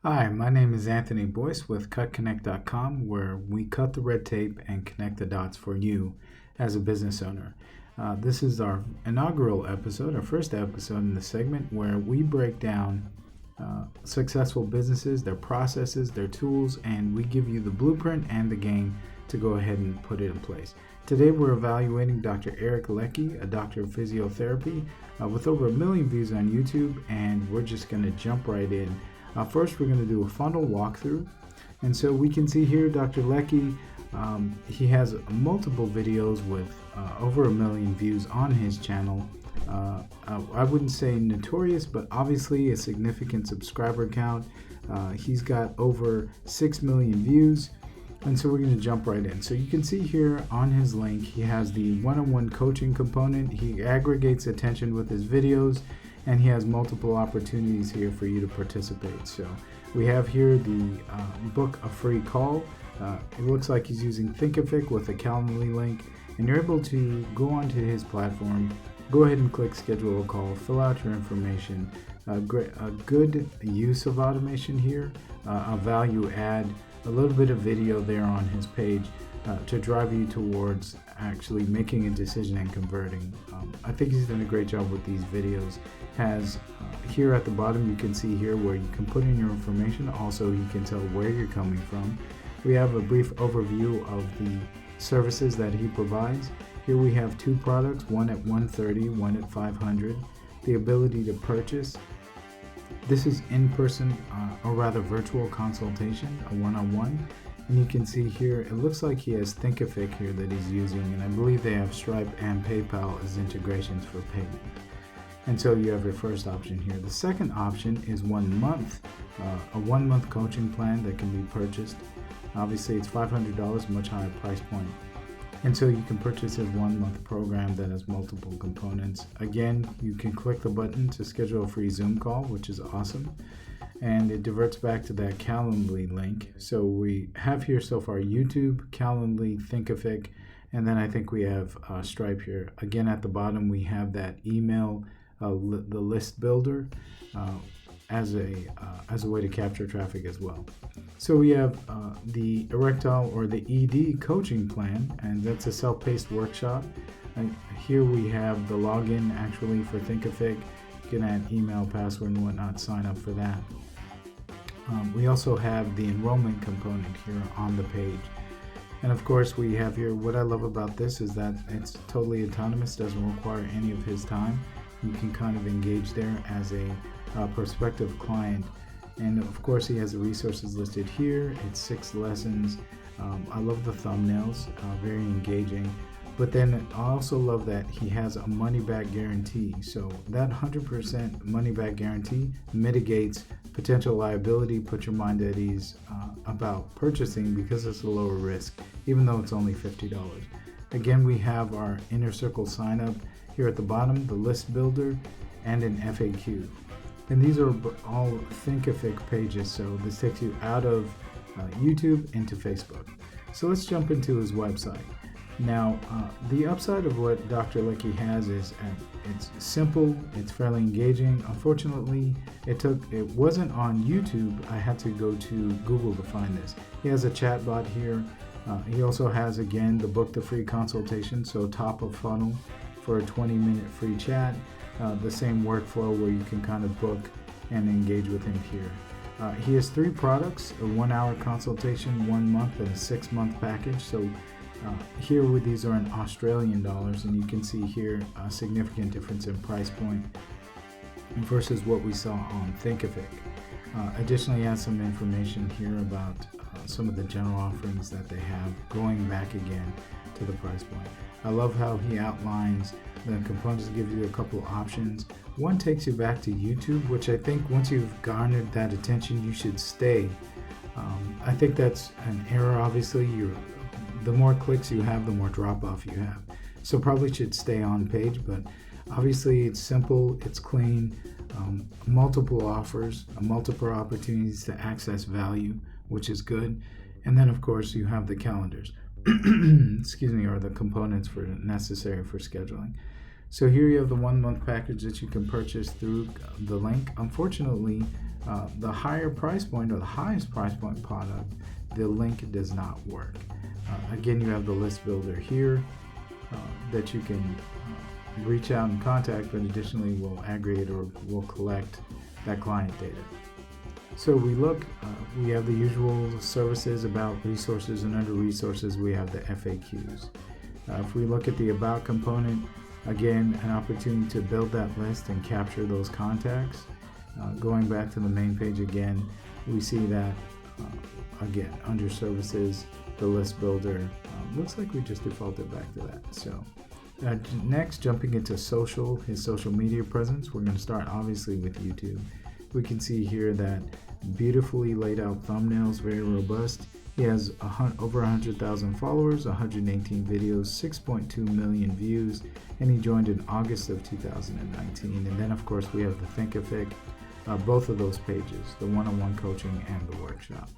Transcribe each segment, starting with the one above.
Hi, my name is Anthony Boyce with Konnect.com, where we cut the red tape and connect the dots for you as a business owner. This is our inaugural episode, our first episode in the segment where we break down successful businesses, their processes, their tools, and we give you the blueprint and the game to go ahead and put it in place. Today we're evaluating Dr. Eric Leckie, a doctor of physiotherapy with over 1 million views on YouTube, and we're just going to jump right in. First, we're going to do a funnel walkthrough. And so we can see here Dr. Leckie, he has multiple videos with over 1 million views on his channel. I wouldn't say notorious, but obviously a significant subscriber count. He's got over 6 million views. And so we're going to jump right in. So you can see here on his link, he has the one-on-one coaching component. He aggregates attention with his videos, and he has multiple opportunities here for you to participate. So we have here the book a free call. It looks like he's using Thinkific with a Calendly link, and you're able to go onto his platform, go ahead and click schedule a call, fill out your information. A good use of automation here, a value add, a little bit of video there on his page to drive you towards actually making a decision and converting. I think he's done a great job with these videos. Has here at the bottom, you can see here where you can put in your information. Also, you can tell where you're coming from. We have a brief overview of the services that he provides. Here we have 2 products, one at $130, one at $500. The ability to purchase. This is in-person or rather virtual consultation, a one-on-one. And you can see here, it looks like he has Thinkific here that he's using, and I believe they have Stripe and PayPal as integrations for payment. And so you have your first option here. The second option is 1 month, a 1 month coaching plan that can be purchased. Obviously it's $500, much higher price point. And so you can purchase his 1 month program that has multiple components. Again, you can click the button to schedule a free Zoom call, which is awesome. And it diverts back to that Calendly link. So we have here so far YouTube, Calendly, Thinkific, and then I think we have Stripe here. Again, at the bottom, we have that email, the list builder, as a way to capture traffic as well. So we have the erectile or the ED coaching plan, and that's a self-paced workshop. And here we have the login actually for Thinkific. You can add email, password, and whatnot, sign up for that. We also have the enrollment component here on the page. And of course we have here, what I love about this is that it's totally autonomous, doesn't require any of his time. You can kind of engage there as a prospective client. And of course he has the resources listed here. It's 6 lessons. I love the thumbnails, very engaging. But then I also love that he has a money back guarantee. So that 100% money back guarantee mitigates potential liability, put your mind at ease about purchasing because it's a lower risk, even though it's only $50. Again, we have our inner circle sign up here at the bottom, the list builder, and an FAQ. And these are all Thinkific pages, so this takes you out of YouTube into Facebook. So let's jump into his website. Now, the upside of what Dr. Leckie has is it's simple, it's fairly engaging. Unfortunately, it wasn't on YouTube. I had to go to Google to find this. He has a chatbot here. He also has, again, the book, the free consultation, so top of funnel for a 20-minute free chat. The same workflow where you can kind of book and engage with him here. He has 3 products, a 1-hour consultation, 1 month, and a 6-month package. So here with these are in Australian dollars, and you can see here a significant difference in price point versus what we saw on Thinkific. Additionally, he has some information here about some of the general offerings that they have, going back again to the price point. I love how he outlines the components, give you a couple options. One takes you back to YouTube, which I think once you've garnered that attention, you should stay. I think that's an error. Obviously, the more clicks you have, the more drop off you have. So probably should stay on page, but obviously it's simple, it's clean, multiple offers, multiple opportunities to access value, which is good. And then of course you have the calendars, excuse me, or the components necessary for scheduling. So here you have the 1-month package that you can purchase through the link. Unfortunately, the higher price point or the highest price point product, the link does not work. Again, you have the list builder here that you can reach out and contact, but additionally will aggregate or will collect that client data. So we look, we have the usual services, about, resources, and under resources we have the FAQs. If we look at the about component, again, an opportunity to build that list and capture those contacts. Going back to the main page again, we see that again under services, the list builder, looks like we just defaulted back to that. So next, jumping into social, his social media presence, we're going to start obviously with YouTube. We can see here that beautifully laid out thumbnails, very robust. He has over 100,000 followers, 118 videos, 6.2 million views, and he joined in August of 2019. And then of course we have the Thinkific, both of those pages, the one-on-one coaching and the workshop.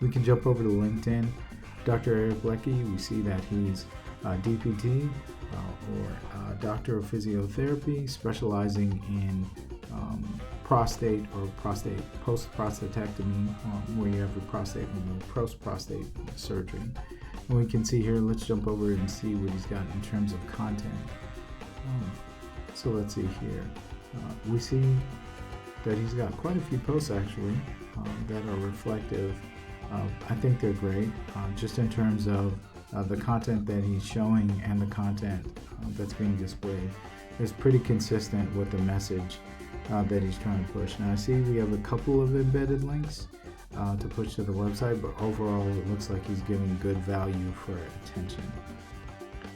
We can jump over to LinkedIn. Dr. Eric Leckie, we see that he's DPT or Doctor of Physiotherapy, specializing in prostate or post-prostatectomy, where you have your prostate removed, post-prostate surgery. And we can see here, let's jump over and see what he's got in terms of content. So let's see here. We see that he's got quite a few posts actually that are reflective. I think they're great, just in terms of the content that he's showing and the content that's being displayed is pretty consistent with the message that he's trying to push. Now I see we have a couple of embedded links to push to the website, but overall it looks like he's giving good value for attention.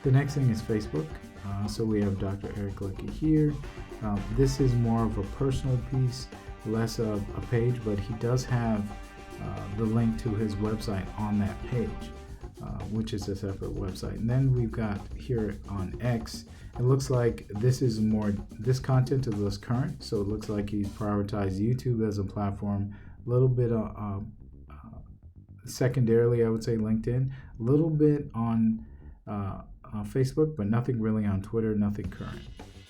The next thing is Facebook. So we have Dr. Eric Leckie here. This is more of a personal piece, less of a page, but he does have the link to his website on that page, which is a separate website. And then we've got here on X, it looks like this content is less current, so it looks like he's prioritized YouTube as a platform, a little bit secondarily I would say LinkedIn, a little bit on Facebook, but nothing really on Twitter, nothing current.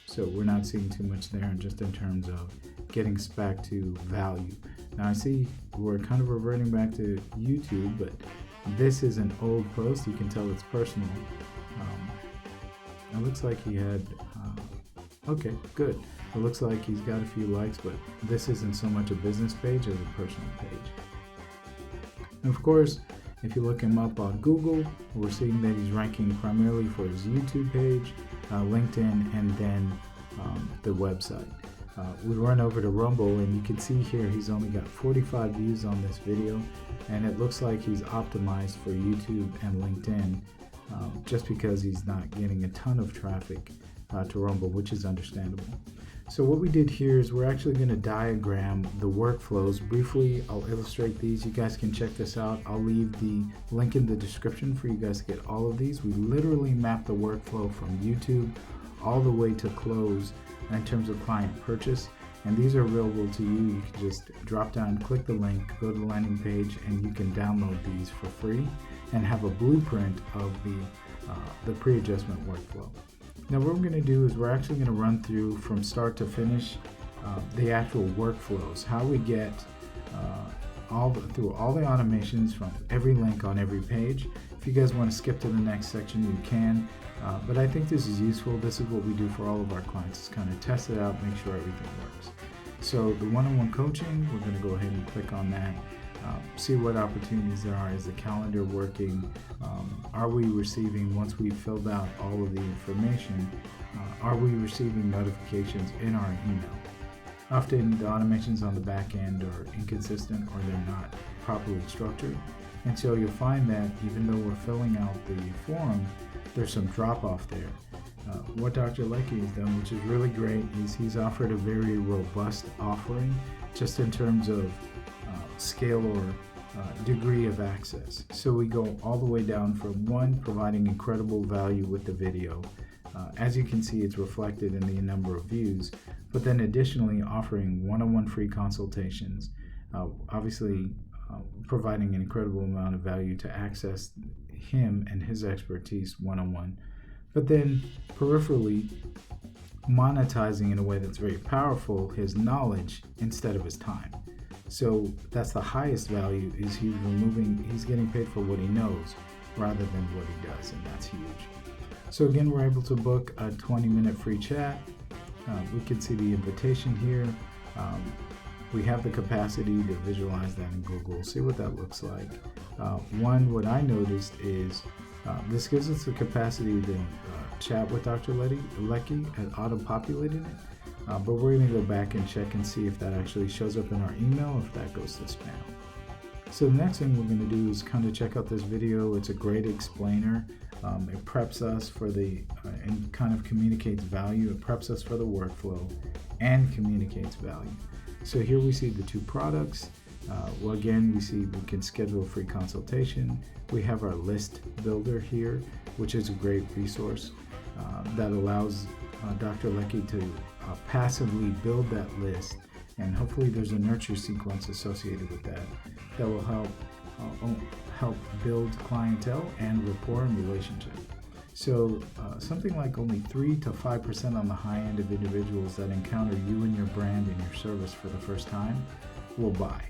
So we're not seeing too much there, just in terms of getting back to value. Now I see we're kind of reverting back to YouTube, but this is an old post. You can tell it's personal. It looks like he had, okay, good. It looks like he's got a few likes, but this isn't so much a business page as a personal page. And of course, if you look him up on Google, we're seeing that he's ranking primarily for his YouTube page, LinkedIn, and then the website. We run over to Rumble, and you can see here he's only got 45 views on this video, and it looks like he's optimized for YouTube and LinkedIn, just because he's not getting a ton of traffic to Rumble, which is understandable. So what we did here is we're actually going to diagram the workflows. Briefly, I'll illustrate these. You guys can check this out. I'll leave the link in the description for you guys to get all of these. We literally map the workflow from YouTube all the way to close in terms of client purchase. And these are available to you. You can just drop down, click the link, go to the landing page, and you can download these for free and have a blueprint of the pre-adjustment workflow. Now what we're going to do is we're actually going to run through from start to finish the actual workflows, how we get through all the automations from every link on every page. If you guys want to skip to the next section, you can, but I think this is useful. This is what we do for all of our clients, is kind of test it out, make sure everything works. So the one-on-one coaching, we're going to go ahead and click on that. See what opportunities there are. Is the calendar working? Are we receiving, once we've filled out all of the information, are we receiving notifications in our email? Often the automations on the back end are inconsistent, or they're not properly structured. And so you'll find that even though we're filling out the form, there's some drop off there. What Dr. Leckie has done, which is really great, is he's offered a very robust offering, just in terms of scale or degree of access. So we go all the way down from one, providing incredible value with the video. As you can see, it's reflected in the number of views, but then additionally offering one-on-one free consultations, obviously providing an incredible amount of value to access him and his expertise one-on-one but then peripherally monetizing in a way that's very powerful his knowledge instead of his time. So that's the highest value, is he's getting paid for what he knows rather than what he does, and that's huge. So again, we're able to book a 20-minute free chat. We can see the invitation here. We have the capacity to visualize that in Google, see what that looks like. What I noticed is this gives us the capacity to chat with Dr. Leckie and auto-populating it, but we're going to go back and check and see if that actually shows up in our email, or if that goes to spam. So the next thing we're going to do is kind of check out this video. It's a great explainer. It preps us for and kind of communicates value. It preps us for the workflow and communicates value. So here we see the two products. Again, we see we can schedule a free consultation. We have our list builder here, which is a great resource that allows Dr. Leckie to passively build that list, and hopefully there's a nurture sequence associated with that will help build clientele and rapport and relationship. So something like only 3 to 5% on the high end of individuals that encounter you and your brand and your service for the first time will buy.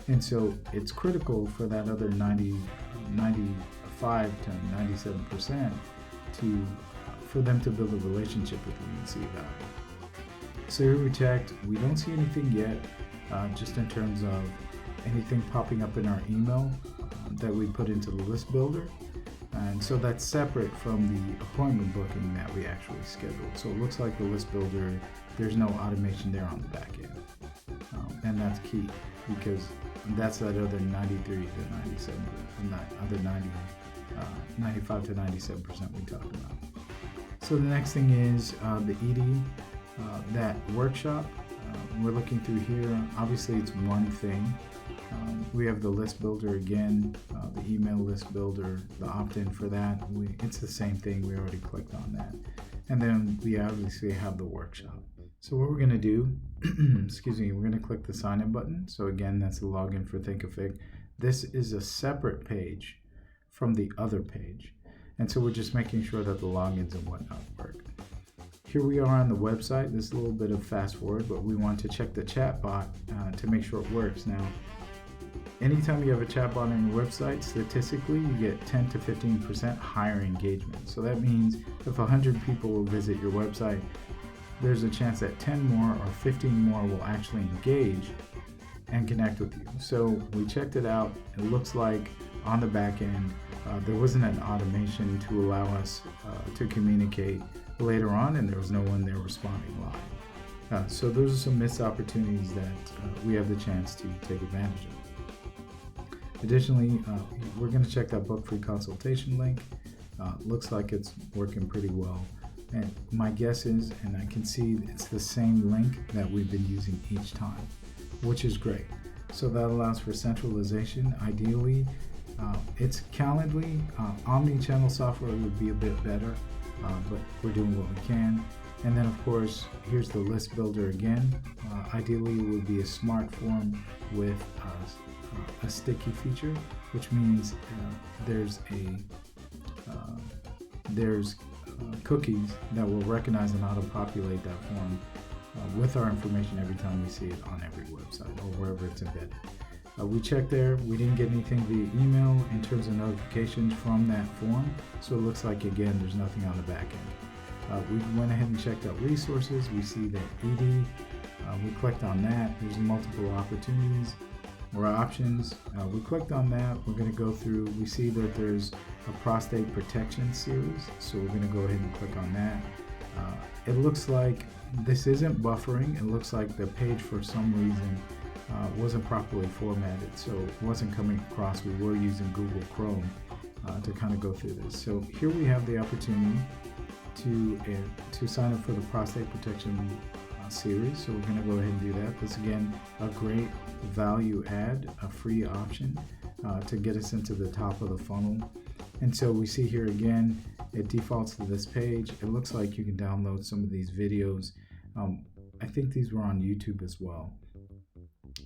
And so it's critical for that other 95 to 97% for them to build a relationship with you and see value. So here we checked, we don't see anything yet, just in terms of anything popping up in our email that we put into the list builder. And so that's separate from the appointment booking that we actually scheduled. So it looks like the list builder, there's no automation there on the back end. And that's key, because that's that other 93 to 97, other 95 to 97% we talked about. So the next thing is the ED, that workshop. We're looking through here. Obviously, it's one thing. We have the list builder again, the email list builder, the opt-in for that. It's the same thing. We already clicked on that. And then we obviously have the workshop. So what we're going to do, we're going to click the sign in button. So again, that's the login for Thinkific. This is a separate page from the other page. And so we're just making sure that the logins and whatnot work. Here we are on the website. This is a little bit of fast forward, but we want to check the chatbot to make sure it works. Now, anytime you have a chatbot on your website, statistically, you get 10 to 15% higher engagement. So that means if 100 people will visit your website, there's a chance that 10 more or 15 more will actually engage and connect with you. So we checked it out. It looks like on the back end, there wasn't an automation to allow us to communicate later on, and there was no one there responding live. So those are some missed opportunities that we have the chance to take advantage of. Additionally, we're going to check that book free consultation link. Looks like it's working pretty well. And my guess is, and I can see it's the same link that we've been using each time, which is great. So that allows for centralization. Ideally, it's Calendly. Omni-channel software would be a bit better, but we're doing what we can. And then, of course, here's the list builder again. Ideally, it would be a smart form with a sticky feature, which means there's cookies that will recognize and auto-populate that form with our information every time we see it on every website or wherever it's embedded. We checked there. We didn't get anything via email in terms of notifications from that form. So it looks like, again, there's nothing on the back end. We went ahead and checked out resources. We see that ED. We clicked on that. There's multiple opportunities or options. We clicked on that. We're going to go through. We see that there's a prostate protection series. So we're going to go ahead and click on that. It looks like this isn't buffering. It looks like the page, for some reason, wasn't properly formatted, so it wasn't coming across. We were using Google Chrome to kind of go through this. So here we have the opportunity to sign up for the prostate protection series. So we're going to go ahead and do that. This, again, a great value add, a free option to get us into the top of the funnel. And so we see here again, it defaults to this page. It looks like you can download some of these videos. I think these were on YouTube as well.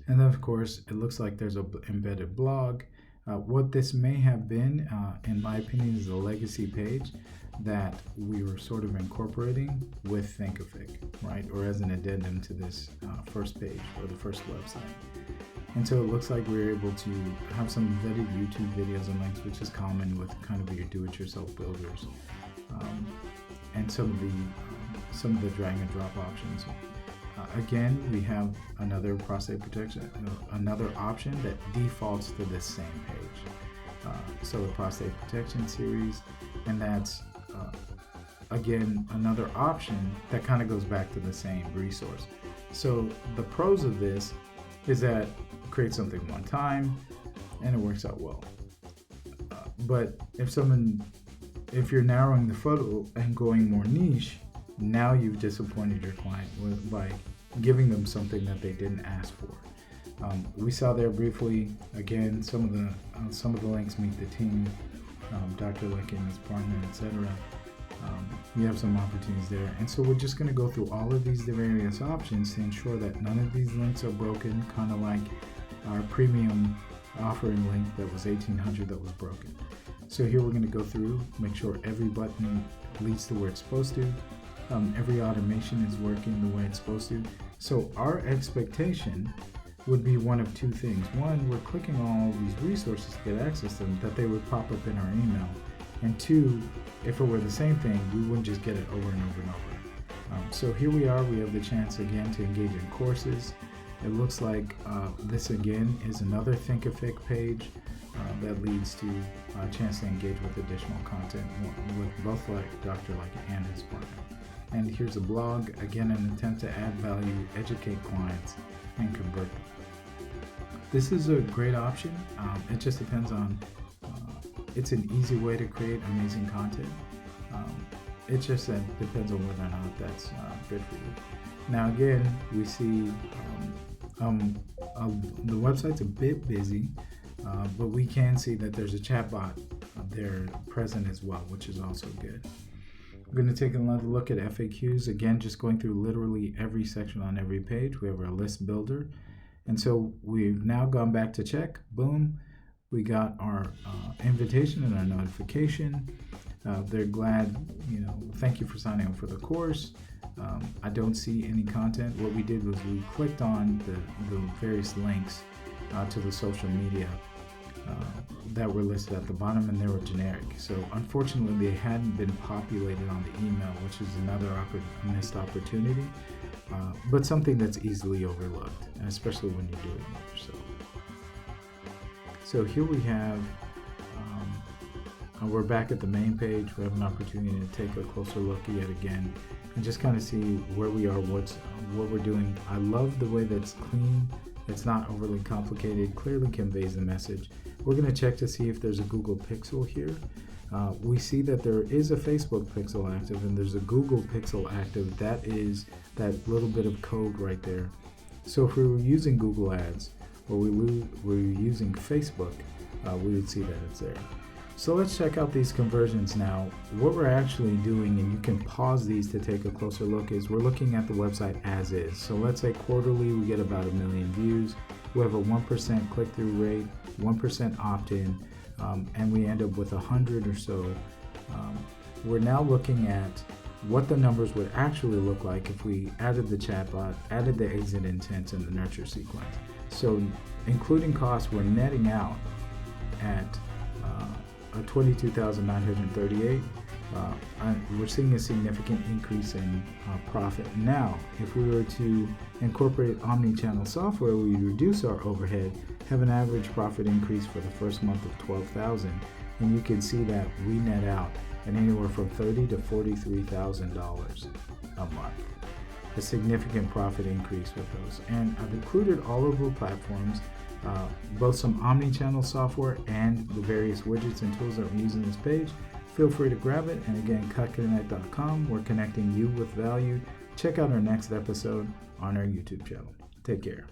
And then, of course, it looks like there's an embedded blog. What this may have been, in my opinion, is a legacy page that we were sort of incorporating with Thinkific, right? Or as an addendum to this first page or the first website. And so it looks like we're able to have some embedded YouTube videos and links, which is common with kind of your do-it-yourself builders, and some of the drag and drop options. Again, we have another prostate protection, another option that defaults to this same page. So the prostate protection series, and that's again another option that kind of goes back to the same resource. So the pros of this is that create something one time and it works out well. But if you're narrowing the photo and going more niche, now you've disappointed your client by giving them something that they didn't ask for. We saw there briefly, again, some of the links meet the team, Dr. Leckie and his partner, etc. You have some opportunities there. And so we're just going to go through all of these various options to ensure that none of these links are broken, kind of like our premium offering link that was $1,800 that was broken. So here we're going to go through, make sure every button leads to where it's supposed to. Every automation is working the way it's supposed to. So our expectation would be one of two things. One, we're clicking on all these resources to get access to them, that they would pop up in our email. And two, if it were the same thing, we wouldn't just get it over and over and over. So here we are, we have the chance again to engage in courses. It looks like this again is another Thinkific page that leads to a chance to engage with additional content with both Dr. Leckie and his partner. And here's a blog, again an attempt to add value, educate clients, and convert them. This is a great option. It just depends on, it's an easy way to create amazing content. It just depends on whether or not that's good for you. Now again, we see the website's a bit busy, but we can see that there's a chatbot there present as well, which is also good. We're going to take another look at FAQs. Again, just going through literally every section on every page. We have our list builder. And so we've now gone back to check. Boom. We got our invitation and our notification. They're glad, thank you for signing up for the course. I don't see any content. What we did was we clicked on the various links to the social media that were listed at the bottom, and they were generic. So unfortunately, they hadn't been populated on the email, which is another missed opportunity, but something that's easily overlooked, especially when you're doing it yourself. So here we have, we're back at the main page. We have an opportunity to take a closer look yet again and just kind of see where we are, what we're doing. I love the way that's clean. It's not overly complicated, clearly conveys the message. We're going to check to see if there's a Google Pixel here. We see that there is a Facebook Pixel active and there's a Google Pixel active. That is that little bit of code right there. So if we were using Google Ads or we were using Facebook, we would see that it's there. So let's check out these conversions now. What we're actually doing, and you can pause these to take a closer look, is we're looking at the website as is. So let's say quarterly we get about 1 million views. We have a 1% click-through rate, 1% opt-in, and we end up with 100 or so. We're now looking at what the numbers would actually look like if we added the chatbot, added the exit intents, and the nurture sequence. So including costs, we're netting out at $22,938. We're seeing a significant increase in profit. Now, if we were to incorporate omni-channel software, we reduce our overhead, have an average profit increase for the first month of $12,000, and you can see that we net out at anywhere from $30,000 to $43,000 a month. A significant profit increase with those. And I've included all of the platforms, both some omni-channel software and the various widgets and tools that we're using this page. Feel free to grab it. And again, Konnect.com. We're connecting you with value. Check out our next episode on our YouTube channel. Take care.